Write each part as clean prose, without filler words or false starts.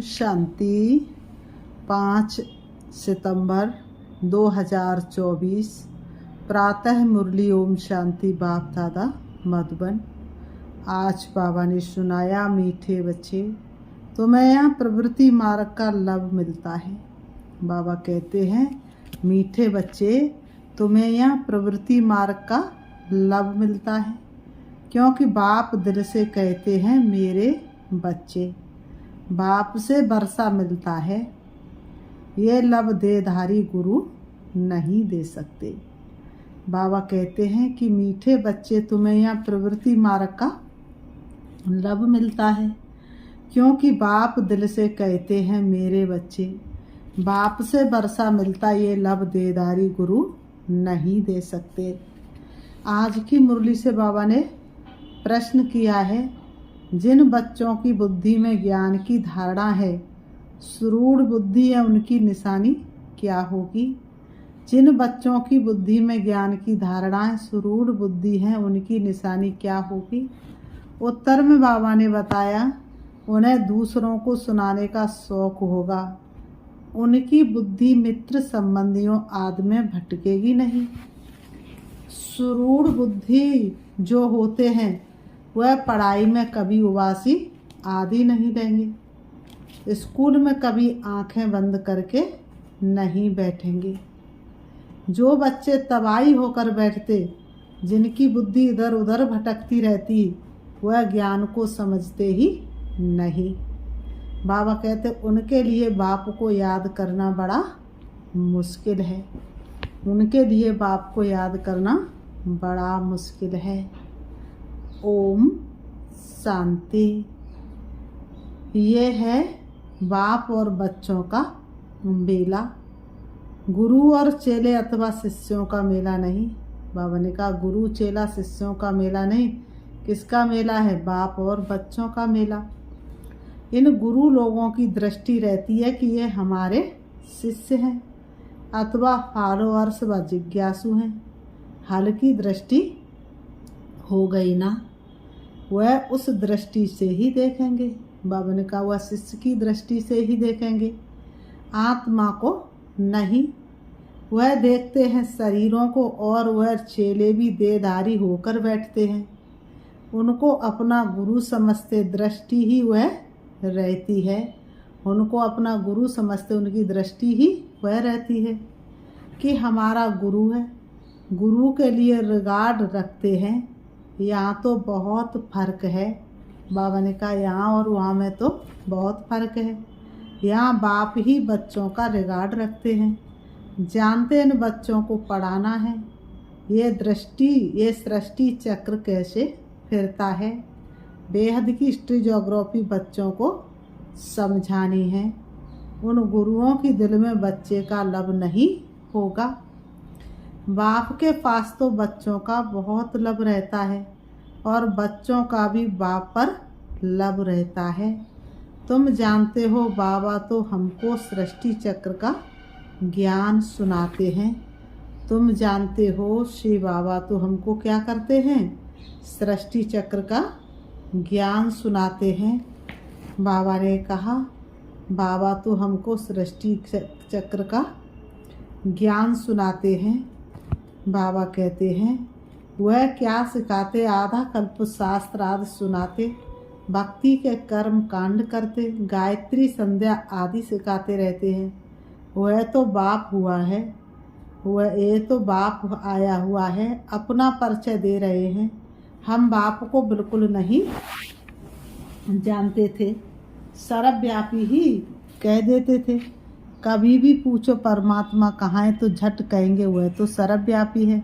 शांति। 5 सितंबर 2024 प्रातः मुरली। ओम शांति। बाप दादा मधुबन। आज बाबा ने सुनाया, मीठे बच्चे तुम्हें यहाँ प्रवृत्ति मार्ग का लाभ मिलता है। बाबा कहते हैं, मीठे बच्चे तुम्हें यहाँ प्रवृत्ति मार्ग का लाभ मिलता है, क्योंकि बाप दिल से कहते हैं मेरे बच्चे। बाप से वर्षा मिलता है, ये लाभ देहधारी गुरु नहीं दे सकते। बाबा कहते हैं कि मीठे बच्चे तुम्हें यहाँ प्रवृत्ति मार्ग का लाभ मिलता है, क्योंकि बाप दिल से कहते हैं मेरे बच्चे। बाप से वर्षा मिलता, ये लाभ देहधारी गुरु नहीं दे सकते। आज की मुरली से बाबा ने प्रश्न किया है, जिन बच्चों की बुद्धि में ज्ञान की धारणा है, सुरूढ़ बुद्धि है, उनकी निशानी क्या होगी। जिन बच्चों की बुद्धि में ज्ञान की धारणा है, सुरूढ़ बुद्धि है, उनकी निशानी क्या होगी। उत्तर में बाबा ने बताया, उन्हें दूसरों को सुनाने का शौक होगा, उनकी बुद्धि मित्र संबंधियों आदि में भटकेगी नहीं। सुरूढ़ बुद्धि जो होते हैं वह पढ़ाई में कभी उबासी आदि नहीं रहेंगे, स्कूल में कभी आंखें बंद करके नहीं बैठेंगे। जो बच्चे तबाही होकर बैठते, जिनकी बुद्धि इधर उधर भटकती रहती, वह ज्ञान को समझते ही नहीं। बाबा कहते उनके लिए बाप को याद करना बड़ा मुश्किल है, उनके लिए बाप को याद करना बड़ा मुश्किल है। ओम शांति। ये है बाप और बच्चों का मेला, गुरु और चेले अथवा शिष्यों का मेला नहीं। बाबा ने कहा गुरु चेला शिष्यों का मेला नहीं, किसका मेला है? बाप और बच्चों का मेला। इन गुरु लोगों की दृष्टि रहती है कि ये हमारे शिष्य हैं अथवा फॉलोअर्स व जिज्ञासु हैं। हल्की दृष्टि हो गई ना, वह उस दृष्टि से ही देखेंगे। बाबा ने कहा वह शिष्य की दृष्टि से ही देखेंगे, आत्मा को नहीं। वह देखते हैं शरीरों को, और वह चेले भी देहधारी होकर बैठते हैं, उनको अपना गुरु समझते, दृष्टि ही वह रहती है। उनको अपना गुरु समझते, उनकी दृष्टि ही वह रहती है कि हमारा गुरु है। गुरु के लिए रिगार्ड रखते हैं। यहाँ तो बहुत फ़र्क है। बाबा ने कहा यहाँ और वहाँ में तो बहुत फ़र्क है। यहाँ बाप ही बच्चों का रिगार्ड रखते हैं, जानते इन बच्चों को पढ़ाना है। ये सृष्टि चक्र कैसे फिरता है, बेहद की हिस्ट्री ज्योग्राफी बच्चों को समझानी है। उन गुरुओं की दिल में बच्चे का लब नहीं होगा। बाप के पास तो बच्चों का बहुत लब रहता है, और बच्चों का भी बाप पर लब रहता है। तुम जानते हो, बाबा तो हमको सृष्टि चक्र का ज्ञान सुनाते हैं। तुम जानते हो, श्री बाबा तो हमको क्या करते हैं? सृष्टि चक्र का ज्ञान सुनाते हैं। बाबा ने कहा बाबा तो हमको सृष्टि चक्र का ज्ञान सुनाते हैं। बाबा कहते हैं वह क्या सिखाते? आधा कल्प शास्त्र आदि सुनाते, भक्ति के कर्म कांड करते, गायत्री संध्या आदि सिखाते रहते हैं। वह तो बाप हुआ है, ये तो बाप आया हुआ है, अपना परिचय दे रहे हैं। हम बाप को बिल्कुल नहीं जानते थे, सर्वव्यापी ही कह देते थे। कभी भी पूछो परमात्मा कहाँ है तो झट कहेंगे वह तो सर्वव्यापी है।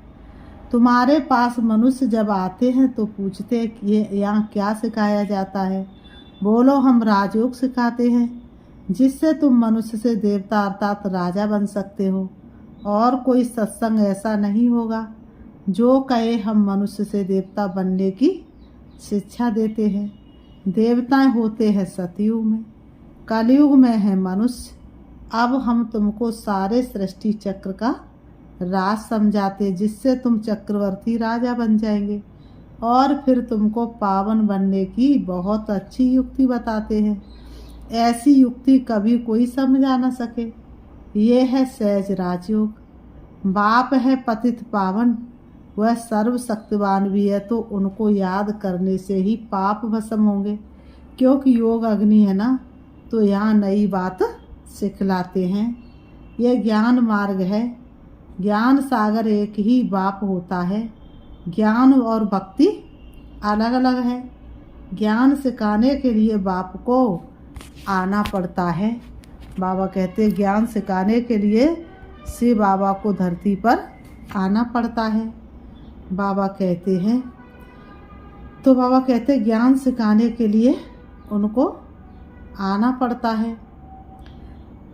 तुम्हारे पास मनुष्य जब आते हैं तो पूछते ये यहाँ क्या सिखाया जाता है? बोलो हम राजयोग सिखाते हैं, जिससे तुम मनुष्य से देवता अर्थात राजा बन सकते हो। और कोई सत्संग ऐसा नहीं होगा जो कहे हम मनुष्य से देवता बनने की शिक्षा देते हैं। देवताएं होते हैं सतयुग में, कलयुग में है मनुष्य। अब हम तुमको सारे सृष्टि चक्र का राज समझाते, जिससे तुम चक्रवर्ती राजा बन जाएंगे, और फिर तुमको पावन बनने की बहुत अच्छी युक्ति बताते हैं। ऐसी युक्ति कभी कोई समझा न सके। ये है सहज राजयोग। बाप है पतित पावन, वह सर्वशक्तिवान भी है, तो उनको याद करने से ही पाप भस्म होंगे। क्योंकि योग अग्नि है ना, तो यहाँ नई बात सिखलाते हैं। यह ज्ञान मार्ग है। ज्ञान सागर एक ही बाप होता है। ज्ञान और भक्ति अलग अलग है। ज्ञान सिखाने के लिए बाप को आना पड़ता है। बाबा कहते ज्ञान सिखाने के लिए शिव बाबा को धरती पर आना पड़ता है। बाबा कहते हैं तो बाबा कहते ज्ञान सिखाने के लिए उनको आना पड़ता है।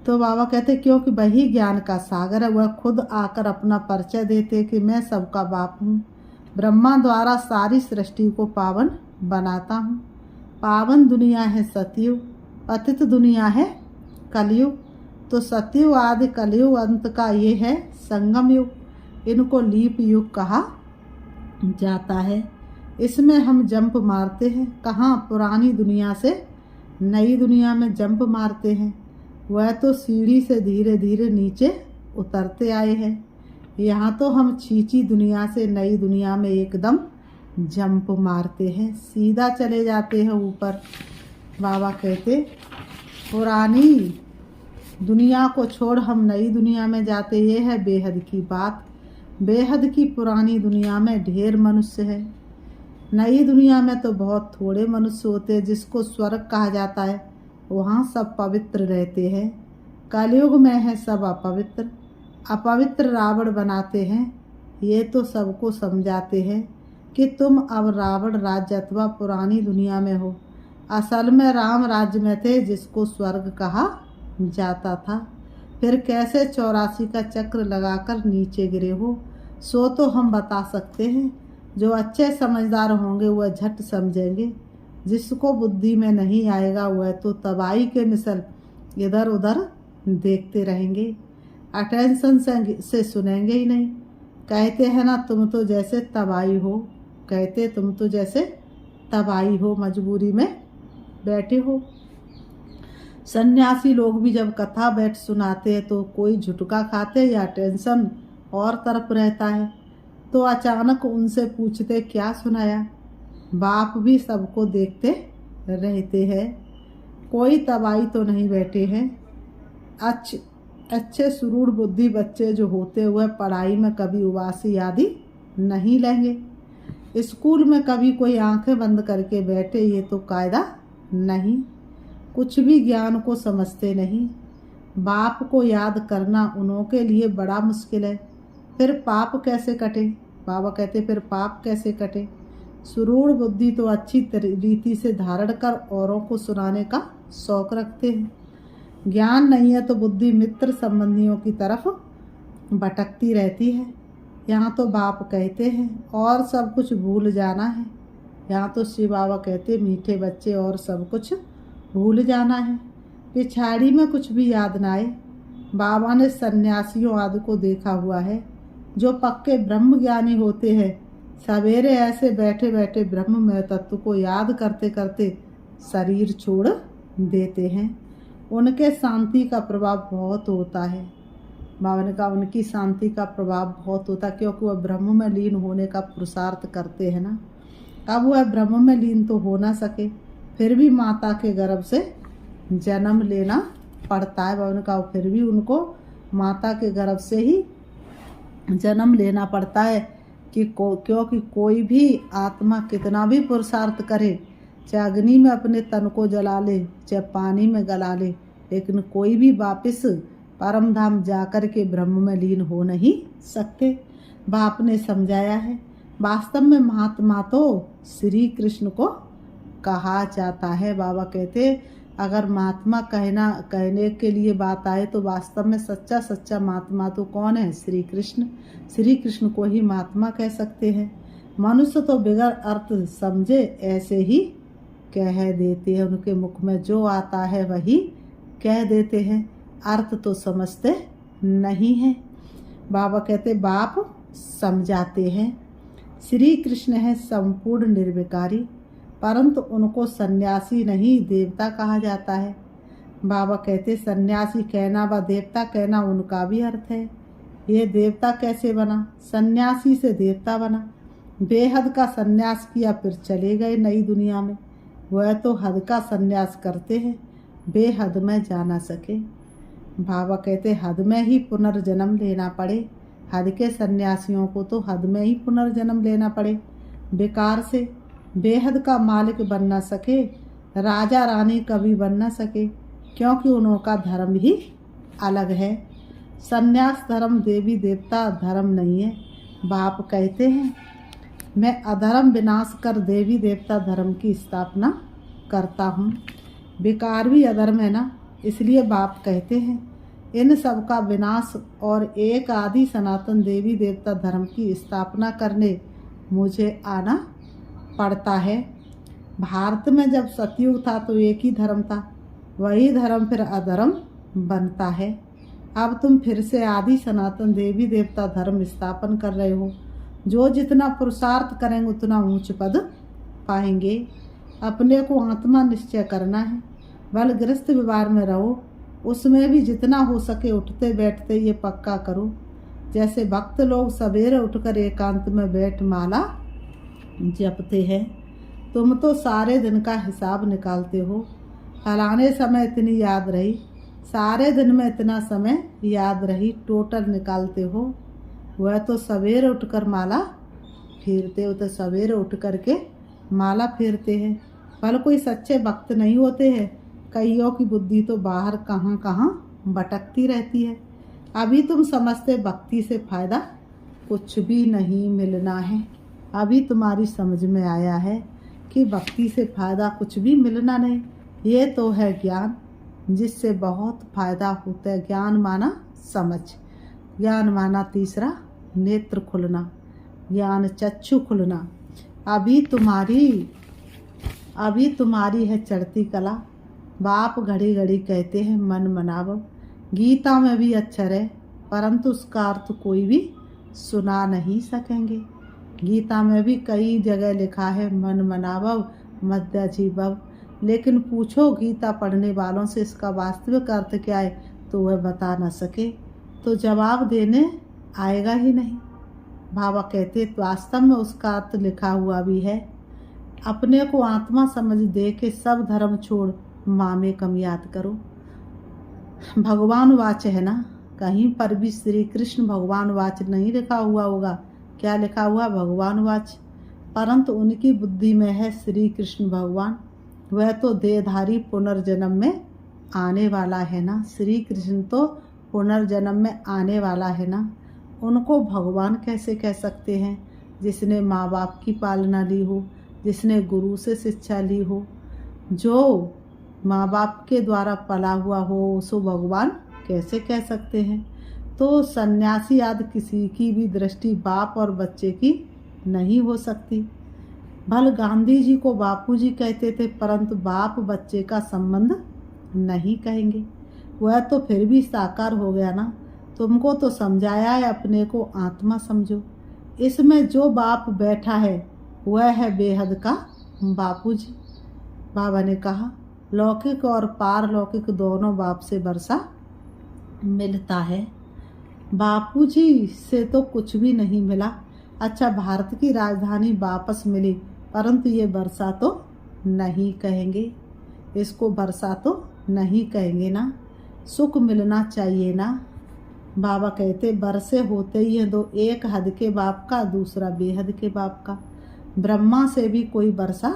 तो बाबा कहते क्योंकि वही ज्ञान का सागर है, वह खुद आकर अपना परिचय देते कि मैं सबका बाप हूँ। ब्रह्मा द्वारा सारी सृष्टि को पावन बनाता हूँ। पावन दुनिया है सतयुग, पतित दुनिया है कलयुग। तो सतयुग आदि कलयुग अंत का ये है संगम युग। इनको लीप युग कहा जाता है। इसमें हम जंप मारते हैं। कहाँ पुरानी दुनिया से नई दुनिया में जंप मारते हैं। वह तो सीढ़ी से धीरे धीरे नीचे उतरते आए हैं। यहाँ तो हम छींची दुनिया से नई दुनिया में एकदम जंप मारते हैं, सीधा चले जाते हैं ऊपर। बाबा कहते पुरानी दुनिया को छोड़ हम नई दुनिया में जाते। ये है बेहद की बात। बेहद की पुरानी दुनिया में ढेर मनुष्य है। नई दुनिया में तो बहुत थोड़े मनुष्य होते हैं, जिसको स्वर्ग कहा जाता है। वहाँ सब पवित्र रहते हैं। कलयुग में है सब अपवित्र। अपवित्र रावण बनाते हैं। ये तो सबको समझाते हैं कि तुम अब रावण राज्य अथवा पुरानी दुनिया में हो। असल में राम राज्य में थे, जिसको स्वर्ग कहा जाता था। फिर कैसे 84 का चक्र लगाकर नीचे गिरे हो, सो तो हम बता सकते हैं। जो अच्छे समझदार होंगे वह झट समझेंगे। जिसको बुद्धि में नहीं आएगा वह तो तबाही के मिसल इधर उधर देखते रहेंगे, अटेंशन से सुनेंगे ही नहीं। कहते हैं ना तुम तो जैसे तबाही हो, कहते तुम तो जैसे तबाही हो, मजबूरी में बैठे हो। सन्यासी लोग भी जब कथा बैठ सुनाते हैं तो कोई झुटका खाते या टेंशन और तरफ रहता है, तो अचानक उनसे पूछते क्या सुनाया। बाप भी सबको देखते रहते हैं, कोई तबाही तो नहीं बैठे हैं। अच्छे सुरूढ़ बुद्धि बच्चे जो होते हुए पढ़ाई में कभी उबासी आदि नहीं लेंगे। स्कूल में कभी कोई आंखें बंद करके बैठे, ये तो कायदा नहीं। कुछ भी ज्ञान को समझते नहीं। बाप को याद करना उनके लिए बड़ा मुश्किल है। फिर पाप कैसे कटे। बाबा कहते फिर पाप कैसे कटे। सुरूढ़ बुद्धि तो अच्छी रीति से धारण कर औरों को सुनाने का शौक रखते हैं। ज्ञान नहीं है तो बुद्धि मित्र संबंधियों की तरफ भटकती रहती है। यहाँ तो बाप कहते हैं और सब कुछ भूल जाना है। यहाँ तो शिव बाबा कहते मीठे बच्चे और सब कुछ भूल जाना है। पिछाड़ी में कुछ भी याद ना आए। बाबा ने सन्यासियों आदि को देखा हुआ है, जो पक्के ब्रह्म ज्ञानी होते हैं। सवेरे ऐसे बैठे बैठे ब्रह्म में तत्व को याद करते करते शरीर छोड़ देते हैं। उनके शांति का प्रभाव बहुत होता है। बाबा ने कहा उनकी शांति का प्रभाव बहुत होता है, क्योंकि वह ब्रह्म में लीन होने का पुरुषार्थ करते हैं ना। अब वह ब्रह्म में लीन तो हो ना सके, फिर भी माता के गर्भ से जन्म लेना पड़ता है। बाबा ने कहा फिर भी उनको माता के गर्भ से ही जन्म लेना पड़ता है कि क्योंकि कोई भी आत्मा कितना भी पुरुषार्थ करे, चाहे अग्नि में अपने तन को जला ले, चाहे पानी में गला ले, लेकिन कोई भी वापस परम धाम जाकर के ब्रह्म में लीन हो नहीं सकते। बाप ने समझाया है। वास्तव में महात्मा तो श्री कृष्ण को कहा जाता है। बाबा कहते अगर महात्मा कहने के लिए बात आए तो वास्तव में सच्चा महात्मा तो कौन है? श्री कृष्ण। श्री कृष्ण को ही महात्मा कह सकते हैं। मनुष्य तो बिगर अर्थ समझे ऐसे ही कह देते हैं। उनके मुख में जो आता है वही कह देते हैं, अर्थ तो समझते नहीं है। बाबा कहते बाप समझाते हैं। श्री कृष्ण है संपूर्ण निर्विकारी, परंतु उनको सन्यासी नहीं देवता कहा जाता है। बाबा कहते सन्यासी कहना व देवता कहना उनका भी अर्थ है। ये देवता कैसे बना? सन्यासी से देवता बना। बेहद का सन्यास किया फिर चले गए नई दुनिया में। वह तो हद का सन्यास करते हैं, बेहद में जा ना सके। बाबा कहते हद में ही पुनर्जन्म लेना पड़े। हद के सन्यासियों को तो हद में ही पुनर्जन्म लेना पड़े। बेकार से बेहद का मालिक बन ना सके, राजा रानी कभी बन ना सके, क्योंकि उनका धर्म ही अलग है। सन्यास धर्म देवी देवता धर्म नहीं है। बाप कहते हैं मैं अधर्म विनाश कर देवी देवता धर्म की स्थापना करता हूँ। बेकार भी अधर्म है ना, इसलिए बाप कहते हैं इन सब का विनाश और एक आदि सनातन देवी देवता धर्म की स्थापना करने मुझे आना पड़ता है। भारत में जब सतयुग था तो एक ही धर्म था, वही धर्म फिर अधर्म बनता है। अब तुम फिर से आदि सनातन देवी देवता धर्म स्थापन कर रहे हो। जो जितना पुरुषार्थ करेंगे उतना ऊंच पद पाएंगे। अपने को आत्मा निश्चय करना है। बलग्रस्त व्यवहार में रहो, उसमें भी जितना हो सके उठते बैठते ये पक्का करो। जैसे भक्त लोग सवेरे उठकर एकांत में बैठ माला जपते हैं, तुम तो सारे दिन का हिसाब निकालते हो। फलाने समय इतनी याद रही, सारे दिन में इतना समय याद रही, टोटल निकालते हो। वह तो सवेरे उठकर माला फेरते हो, तो सवेरे उठ करके माला फेरते हैं। भले कोई सच्चे भक्त नहीं होते हैं, कईयों की बुद्धि तो बाहर कहाँ कहाँ भटकती रहती है। अभी तुम समझते भक्ति से फायदा कुछ भी नहीं मिलना है। अभी तुम्हारी समझ में आया है कि भक्ति से फायदा कुछ भी मिलना नहीं। ये तो है ज्ञान जिससे बहुत फायदा होता है। ज्ञान माना समझ, ज्ञान माना तीसरा नेत्र खुलना, ज्ञान चक्षु खुलना। अभी तुम्हारी है चढ़ती कला। बाप घड़ी घड़ी कहते हैं मन मनावो। गीता में भी अक्षर है, परंतु उसका अर्थ कोई भी सुना नहीं सकेंगे। गीता में भी कई जगह लिखा है मन मनावो मध्य जीवव, लेकिन पूछो गीता पढ़ने वालों से इसका वास्तविक अर्थ क्या है तो वह बता न सके, तो जवाब देने आएगा ही नहीं। बाबा कहते वास्तव में उसका अर्थ लिखा हुआ भी है। अपने को आत्मा समझ दे के सब धर्म छोड़ मामे कम याद करो। भगवान वाच है ना, कहीं पर भी श्री कृष्ण भगवान वाच नहीं लिखा हुआ होगा। क्या लिखा हुआ? भगवान वाच। परंतु उनकी बुद्धि में है श्री कृष्ण भगवान। वह तो देहधारी पुनर्जन्म में आने वाला है ना। श्री कृष्ण तो पुनर्जन्म में आने वाला है ना। उनको भगवान कैसे कह सकते हैं? जिसने माँ बाप की पालना ली हो, जिसने गुरु से शिक्षा ली हो, जो माँ बाप के द्वारा पला हुआ हो, उसको भगवान कैसे कह सकते हैं? तो सन्यासी आदि किसी की भी दृष्टि बाप और बच्चे की नहीं हो सकती। भल गांधी जी को बापूजी कहते थे, परंतु बाप बच्चे का संबंध नहीं कहेंगे। वह तो फिर भी साकार हो गया ना। तुमको तो समझाया है अपने को आत्मा समझो। इसमें जो बाप बैठा है वह है बेहद का बापूजी। बाबा ने कहा लौकिक और पारलौकिक दोनों बाप से वर्षा मिलता है। बापूजी से तो कुछ भी नहीं मिला। अच्छा, भारत की राजधानी वापस मिली, परंतु ये वर्षा तो नहीं कहेंगे, इसको वर्षा तो नहीं कहेंगे ना। सुख मिलना चाहिए ना। बाबा कहते बरसे होते ही हैं दो, एक हद के बाप का, दूसरा बेहद के बाप का। ब्रह्मा से भी कोई वर्षा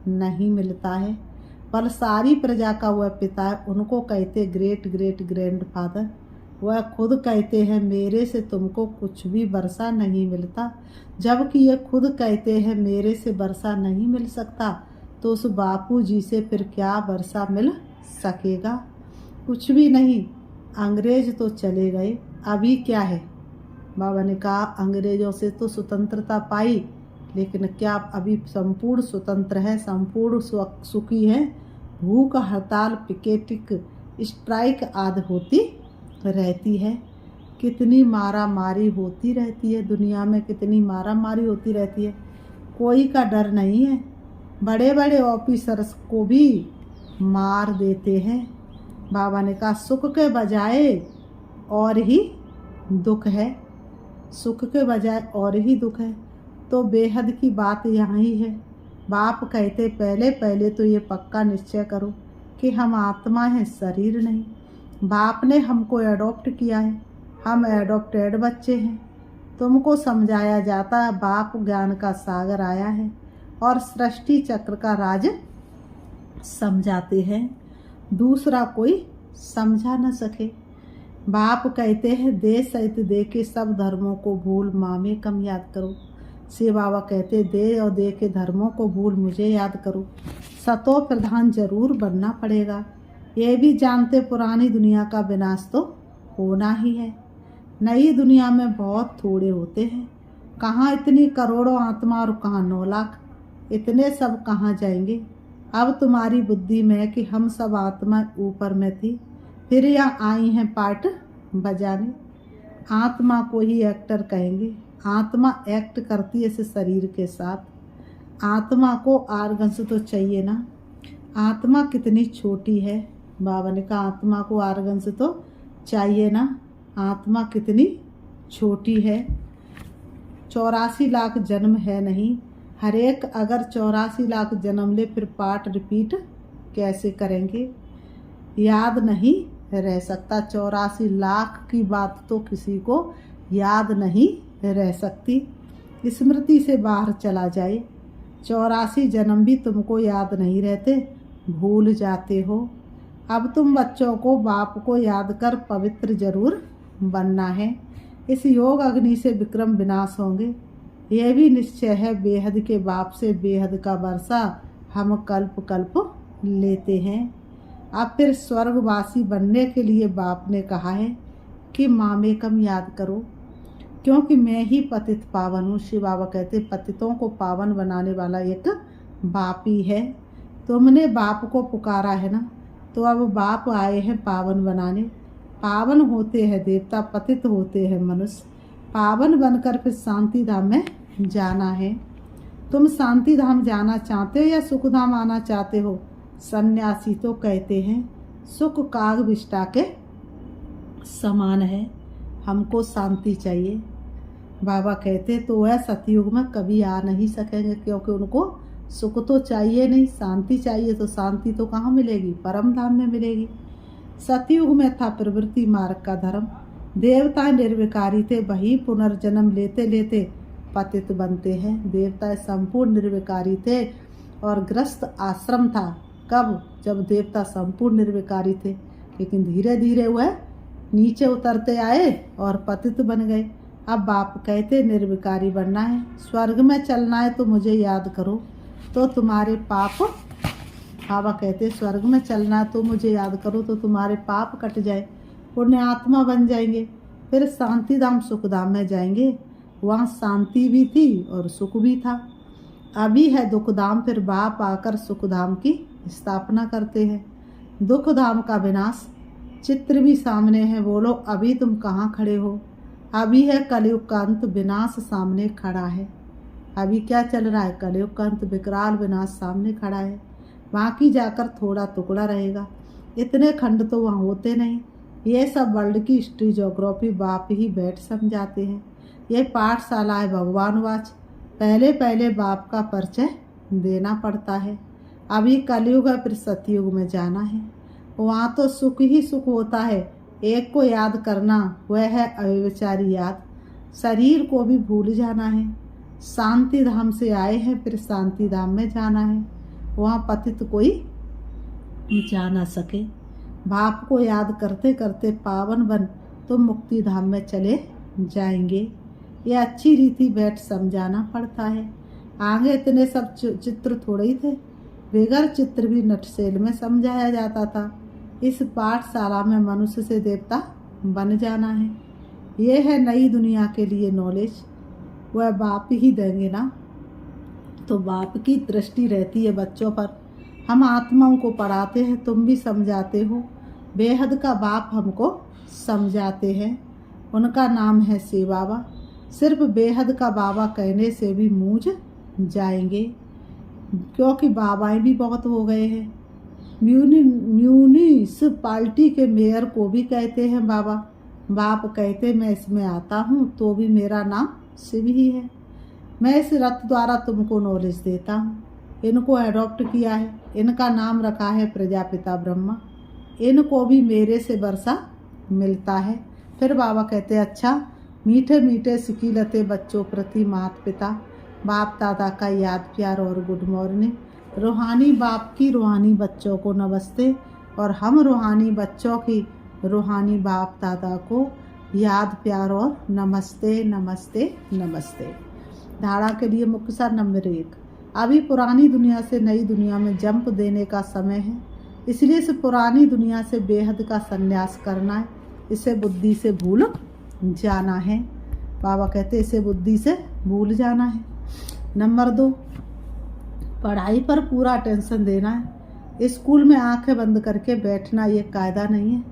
नहीं मिलता है, पर सारी प्रजा का वह पिता है। उनको कहते ग्रेट ग्रेट ग्रैंड फादर। वह खुद कहते हैं मेरे से तुमको कुछ भी वर्षा नहीं मिलता। जबकि ये खुद कहते हैं मेरे से वर्षा नहीं मिल सकता, तो उस बापू जी से फिर क्या वर्षा मिल सकेगा? कुछ भी नहीं। अंग्रेज तो चले गए, अभी क्या है? बाबा ने कहा अंग्रेजों से तो स्वतंत्रता पाई, लेकिन क्या अभी संपूर्ण स्वतंत्र है, संपूर्ण सुखी है? भूख हड़ताल, पिकेटिक स्ट्राइक आदि होती रहती है। कितनी मारा मारी होती रहती है दुनिया में, कितनी मारा मारी होती रहती है। कोई का डर नहीं है। बड़े बड़े ऑफिसर्स को भी मार देते हैं। बाबा ने कहा सुख के बजाय और ही दुख है, सुख के बजाय और ही दुख है। तो बेहद की बात यहाँ ही है। बाप कहते पहले पहले तो ये पक्का निश्चय करो कि हम आत्मा हैं, शरीर नहीं। बाप ने हमको एडॉप्ट किया है, हम एडॉप्टेड बच्चे हैं। तुमको समझाया जाता है बाप ज्ञान का सागर आया है और सृष्टि चक्र का राज समझाते हैं, दूसरा कोई समझा न सके। बाप कहते हैं दे सहित दे के सब धर्मों को भूल माँ में कम याद करो। शिव बाबा कहते दे और दे के धर्मों को भूल मुझे याद करो। सतो प्रधान जरूर बनना पड़ेगा, ये भी जानते पुरानी दुनिया का विनाश तो होना ही है। नई दुनिया में बहुत थोड़े होते हैं, कहाँ इतनी करोड़ों आत्मा और कहाँ 9 लाख, इतने सब कहाँ जाएंगे। अब तुम्हारी बुद्धि में है कि हम सब आत्मा ऊपर में थी, फिर यहाँ आई हैं पार्ट बजाने। आत्मा को ही एक्टर कहेंगे, आत्मा एक्ट करती है इस शरीर के साथ। आत्मा को आर्गन्स तो चाहिए ना, आत्मा कितनी छोटी है। बाबा ने कहा आत्मा को आर्गन्स तो चाहिए ना, आत्मा कितनी छोटी है। 84 लाख जन्म है नहीं, हर एक अगर 84 लाख जन्म ले फिर पार्ट रिपीट कैसे करेंगे, याद नहीं रह सकता। 84 लाख की बात तो किसी को याद नहीं रह सकती, स्मृति से बाहर चला जाए। 84 जन्म भी तुमको याद नहीं रहते, भूल जाते हो। अब तुम बच्चों को बाप को याद कर पवित्र जरूर बनना है। इस योग अग्नि से विक्रम विनाश होंगे, यह भी निश्चय है। बेहद के बाप से बेहद का वर्षा हम कल्प कल्प लेते हैं। अब फिर स्वर्गवासी बनने के लिए बाप ने कहा है कि मामेकम याद करो, क्योंकि मैं ही पतित पावन हूँ। शिव बाबा कहते पतितों को पावन बनाने वाला एक बाप ही है। तुमने बाप को पुकारा है ना, तो अब बाप आए हैं पावन बनाने। पावन होते हैं देवता, पतित होते हैं मनुष्य। पावन बनकर फिर शांति धाम में जाना है। तुम शांति धाम जाना चाहते हो या सुख धाम आना चाहते हो? सन्यासी तो कहते हैं सुख काग विष्टा के समान है, हमको शांति चाहिए। बाबा कहते तो वह सतयुग में कभी आ नहीं सकेंगे, क्योंकि उनको सुख तो चाहिए नहीं, शांति चाहिए। तो शांति तो कहाँ मिलेगी? परम धाम में मिलेगी। सतयुग में था प्रवृत्ति मार्ग का धर्म, देवता निर्विकारी थे, वही पुनर्जन्म लेते लेते पतित बनते हैं। देवता संपूर्ण निर्विकारी थे और ग्रस्त आश्रम था। कब? जब देवता संपूर्ण निर्विकारी थे, लेकिन धीरे धीरे वह नीचे उतरते आए और पतित बन गए। अब बाप कहते निर्विकारी बनना है, स्वर्ग में चलना है तो मुझे याद करो, तो तुम्हारे पाप, बाबा कहते स्वर्ग में चलना है तो मुझे याद करो तो तुम्हारे पाप कट जाए, पुण्य आत्मा बन जाएंगे। फिर शांति धाम सुख धाम में जाएंगे, वहाँ शांति भी थी और सुख भी था। अभी है दुख धाम, फिर बाप आकर सुख धाम की स्थापना करते हैं। दुख धाम का विनाश चित्र भी सामने है, बोलो अभी तुम कहाँ खड़े हो? अभी है कलयुग का अंत, विनाश सामने खड़ा है। अभी क्या चल रहा है? कलयुग का अंत, विकराल विनाश सामने खड़ा है। बाकी जाकर थोड़ा टुकड़ा रहेगा, इतने खंड तो वहाँ होते नहीं। ये सब वर्ल्ड की हिस्ट्री ज्योग्राफी बाप ही बैठ समझाते हैं। ये पाठशाला है भगवानवाच, पहले पहले बाप का परिचय देना पड़ता है। अभी कलयुग है, फिर सतयुग में जाना है, वहाँ तो सुख ही सुख होता है। एक को याद करना, वह है अव्यभिचारी याद। शरीर को भी भूल जाना है। शांति धाम से आए हैं, फिर शांति धाम में जाना है, वहाँ पतित कोई जा ना सके। बाप को याद करते करते पावन बन तुम मुक्ति धाम में चले जाएंगे। ये अच्छी रीति बैठ समझाना पड़ता है। आगे इतने सब चित्र थोड़े ही थे, बेगर चित्र भी नटसेल में समझाया जाता था। इस पाठशाला में मनुष्य से देवता बन जाना है। ये है नई दुनिया के लिए नॉलेज, वह बाप ही देंगे ना। तो बाप की दृष्टि रहती है बच्चों पर। हम आत्माओं को पढ़ाते हैं, तुम भी समझाते हो। बेहद का बाप हमको समझाते हैं, उनका नाम है शिव बाबा। सिर्फ बेहद का बाबा कहने से भी मूझ जाएंगे, क्योंकि बाबाएं भी बहुत हो गए हैं। म्यूनिसिपालिटी के मेयर को भी कहते हैं बाबा। बाप कहते मैं इसमें आता हूँ तो भी मेरा नाम शिव ही है। मैं इस रथ द्वारा तुमको नॉलेज देता हूँ। इनको एडॉप्ट किया है, इनका नाम रखा है प्रजापिता ब्रह्मा। इनको भी मेरे से वर्षा मिलता है। फिर बाबा कहते अच्छा, मीठे मीठे सिकीलते बच्चों प्रति माता पिता बाप दादा का याद प्यार और गुड मॉर्निंग। रूहानी बाप की रूहानी बच्चों को नमस्ते और हम रूहानी बच्चों की रूहानी बाप दादा को याद प्यार और नमस्ते नमस्ते नमस्ते। धारणा के लिए मुख्य सार नंबर 1, अभी पुरानी दुनिया से नई दुनिया में जंप देने का समय है, इसलिए इस पुरानी दुनिया से बेहद का संन्यास करना है। इसे बुद्धि से भूल जाना है। बाबा कहते इसे बुद्धि से भूल जाना है। नंबर 2, पढ़ाई पर पूरा अटेंशन देना है। स्कूल में आंखें बंद करके बैठना ये कायदा नहीं है।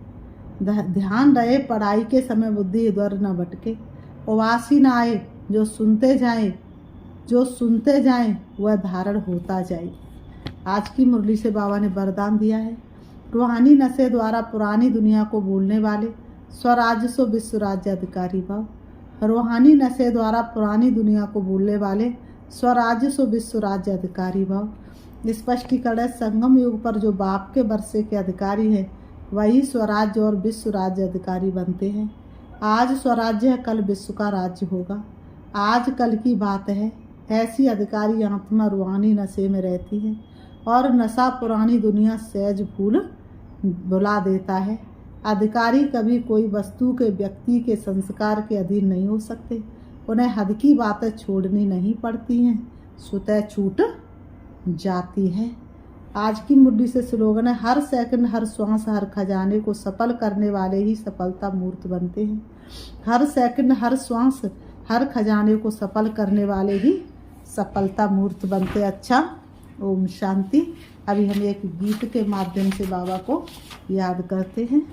ध्यान रहे पढ़ाई के समय बुद्धि इधर न भटके। उबासी ना आए, जो सुनते जाएं वह धारण होता जाए। आज की मुरली से बाबा ने वरदान दिया है, रूहानी नशे द्वारा पुरानी दुनिया को भूलने वाले स्वराज्य सो विश्व राज्य अधिकारी भाव। रूहानी नशे द्वारा पुरानी दुनिया को भूलने वाले स्वराज्य सो विश्व राज्य अधिकारी भाव। स्पष्टीकरण, संगम युग पर जो बाप के वर्षे के अधिकारी हैं वही स्वराज्य और विश्व राज्य अधिकारी बनते हैं। आज स्वराज्य है, कल विश्व का राज्य होगा। आज कल की बात है। ऐसी अधिकारी आत्मा रूहानी नशे में रहती है और नशा पुरानी दुनिया सहज भुला देता है। अधिकारी कभी कोई वस्तु के व्यक्ति के संस्कार के अधीन नहीं हो सकते। उन्हें हद की बातें छोड़नी नहीं पड़ती हैं, स्वतः छूट जाती है। आज की मुरली से स्लोगन है, हर सेकंड हर श्वास हर खजाने को सफल करने वाले ही सफलता मूर्त बनते हैं। हर सेकंड हर श्वास हर खजाने को सफल करने वाले ही सफलता मूर्त बनते। अच्छा, ओम शांति। अभी हम एक गीत के माध्यम से बाबा को याद करते हैं।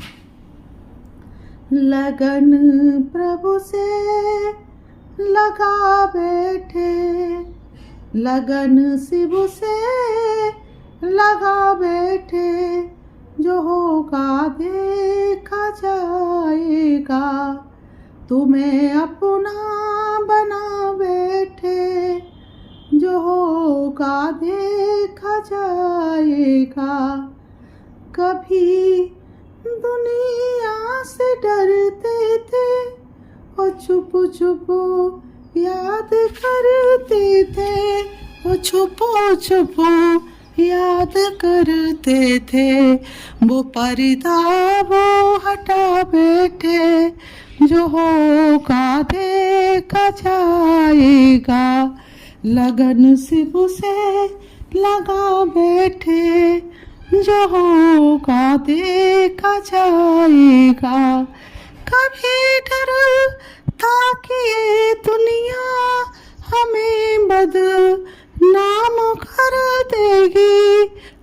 लगन प्रभु से लगा बैठे, लगन शिव से लगा बैठे, जो होगा देखा जाएगा। तुम्हें अपना बना बैठे, जो होगा देखा जाएगा। कभी दुनिया से डरते थे और छुप छुप याद करते थे, वो छुप याद करते थे। वो पर्दा वो हटा बैठे, जो होगा देखा जाएगा। लगन शिव से लगा बैठे, जो होगा देखा जाएगा। कभी डर था कि ये दुनिया हमें बदनाम कर देगी,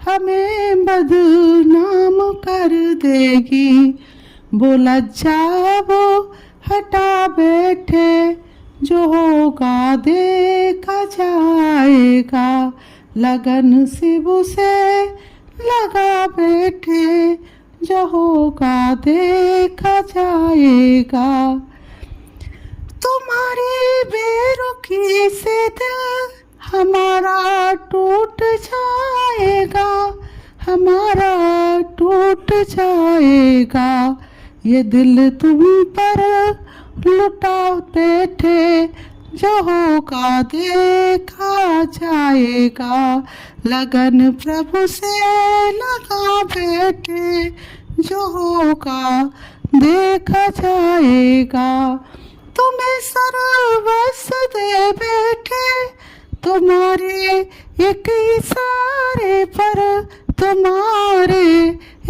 हमें बदनाम कर देगी। वो लज्जा वो हटा बैठे, जो होगा देखा जाएगा। लगन शिव से लगा बैठे, जो होगा देखा जाएगा। तुम्हारी बेरुखी से दिल हमारा टूट जाएगा, हमारा टूट जाएगा। ये दिल तुम पर लुटा बैठे, जो होगा देखा जाएगा। लगन प्रभु से लगा बैठे, जो होगा देखा जाएगा। तुम्हें सर्वस्व दे बैठे, तुम्हारे एक इशारे पर, तुम्हारे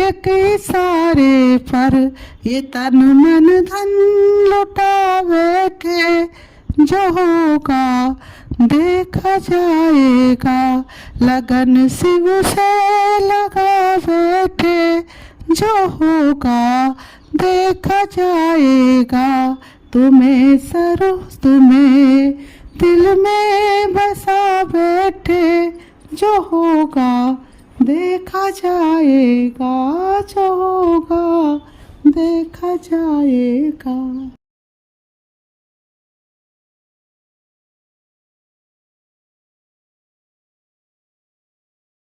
एक इशारे पर ये तन मन धन लुटा बैठे, जो होगा देखा जाएगा। लगन शिव से लगा बैठे, जो होगा देखा जाएगा। तुम्हें दिल में बसा बैठे, जो होगा देखा देखा जाएगा, जो होगा देखा जाएगा।